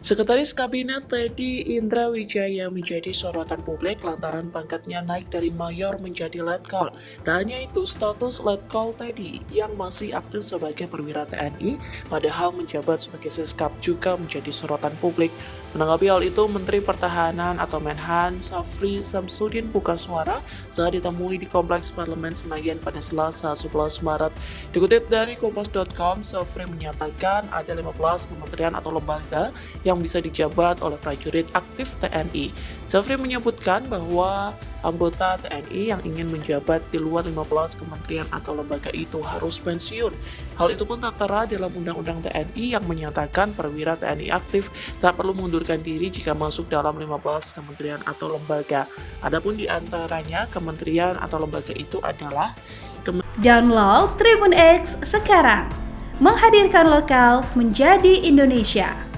Sekretaris Kabinet Teddy Indrawijaya menjadi sorotan publik lantaran pangkatnya naik dari mayor menjadi letkol. Tak hanya itu, status letkol Teddy yang masih aktif sebagai perwira TNI padahal menjabat sebagai Seskap juga menjadi sorotan publik. Menanggapi hal itu, Menteri Pertahanan atau Menhan Syafri Samsudin buka suara saat ditemui di Kompleks Parlemen Senayan pada Selasa 11 Maret. Dikutip dari Kompas.com, Syafri menyatakan ada 15 kementerian atau lembaga yang bisa dijabat oleh prajurit aktif TNI. Syafri menyebutkan bahwa anggota TNI yang ingin menjabat di luar 15 kementerian atau lembaga itu harus pensiun. Hal itu pun tertera dalam Undang-Undang TNI yang menyatakan perwira TNI aktif tak perlu mengundurkan diri jika masuk dalam 15 kementerian atau lembaga. Adapun di antaranya kementerian atau lembaga itu adalah Download Tribun X sekarang, menghadirkan lokal menjadi Indonesia.